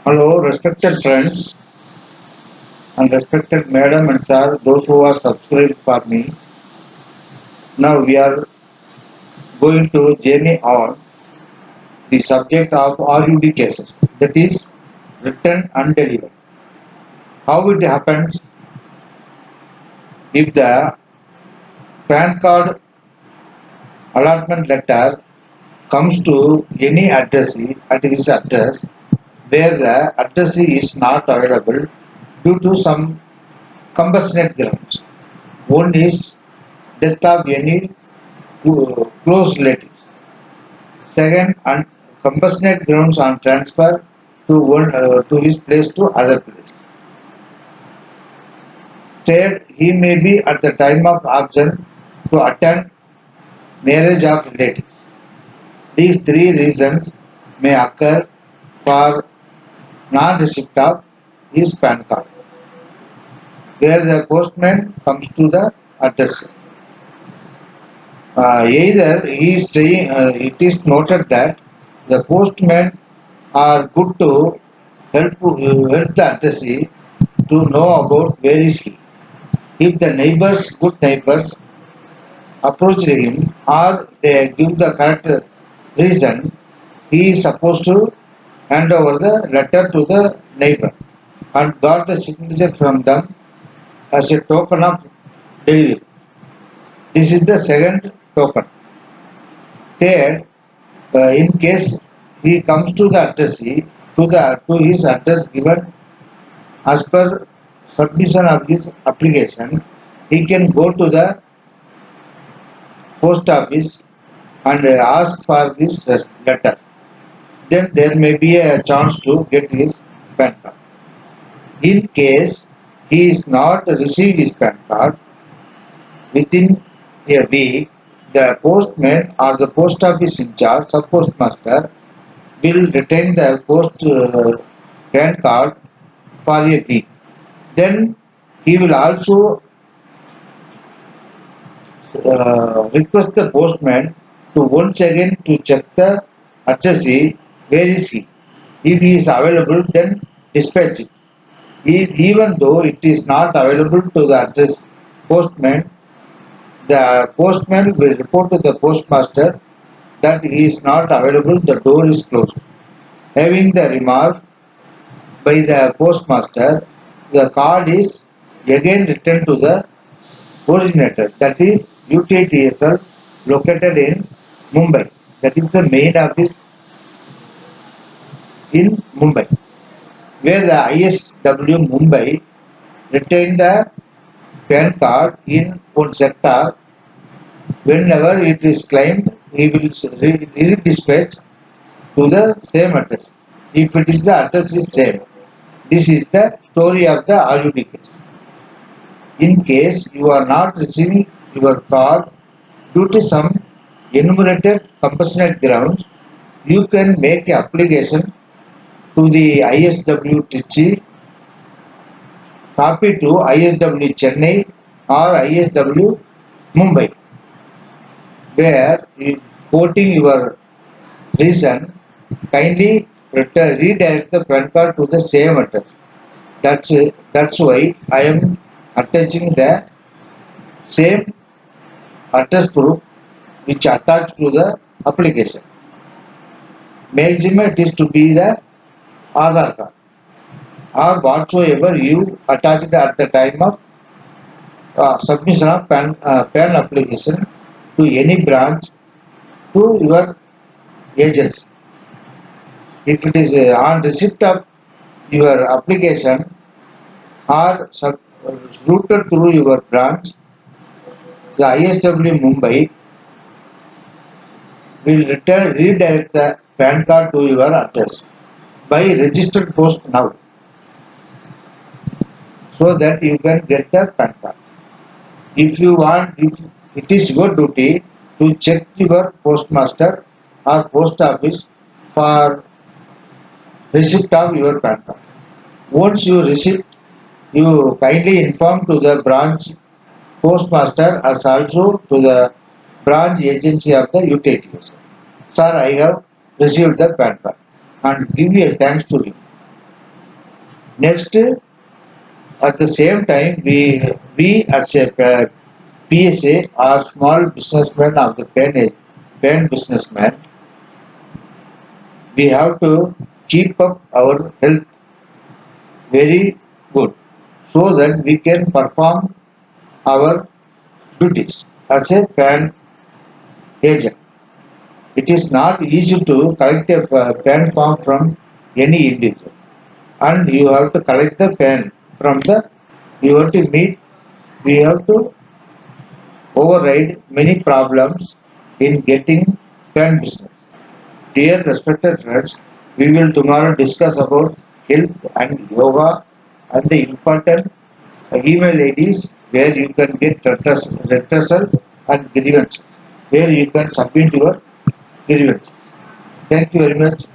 Hello, respected friends and respected madam and sir, those who are subscribed for me. Now we are going to journey on the subject of RUD cases, that is, written undelivered. How it happens if the PAN card allotment letter comes to any addressee at his address where the addressee is not available due to some compassionate grounds. One is death of any close relatives. Second, compassionate grounds on transfer to his place to other place. Third, he may be at the time of absence to attend marriage of relatives. These three reasons may occur for non-receipt of his PAN card, where the postman comes to the address. Either he is staying, it is noted that the postmen are good to help the addressee to know about where is he. If the neighbors, good neighbors, approach him or they give the correct reason, he is supposed to hand over the letter to the neighbor and got the signature from them as a token of delivery. This is the second token. Third, in case he comes to the addressee to his address given as per submission of his application, he can go to the post office and ask for this letter. Then there may be a chance to get his PAN card. In case he is not received his PAN card within a week, the postman or the post office in charge, sub postmaster, will retain the PAN card for a week. Then he will also request the postman to once again to check the addressee, where is he. If he is available, then dispatch it. Even though it is not available to the address postman, the postman will report to the postmaster that he is not available, the door is closed. Having the remark by the postmaster, the card is again returned to the originator, that is UTTSL, located in Mumbai. That is the main office in Mumbai, where the ISW Mumbai retained the PAN card in one sector. Whenever it is claimed, he will redispatch to the same address. If it is the address is same. This is the story of the RUD case. In case you are not receiving your card due to some enumerated compassionate grounds, you can make an application to the ISW Trichy, copy to ISW Chennai or ISW Mumbai, where you quoting your reason, kindly redirect the PAN card to the same address. That's it. That's why I am attaching the same address proof which attached to the application. Maximum it is to be the Aadhaar card or whatsoever you attached at the time of submission of PAN application to any branch to your agency. If it is on receipt of your application or routed through your branch, the ISW Mumbai will redirect the PAN card to your address by registered post now, so that you can get the PAN card. If you want, if it is your duty to check your postmaster or post office for receipt of your PAN card. Once you receive, you kindly inform to the branch postmaster as also to the branch agency of the UTTS. Sir, I have received the PAN card and give a thanks to him. Next, at the same time, we as a PSA are small businessmen of the pen businessman. We have to keep up our health very good so that we can perform our duties as a pen agent. It is not easy to collect a pen form from any individual, and you have to collect the pen from the. You have to meet. We have to override many problems in getting pen business. Dear respected friends, we will tomorrow discuss about health and yoga and the important email IDs where you can get redressal and grievances, where you can submit your grievances. Thank you very much.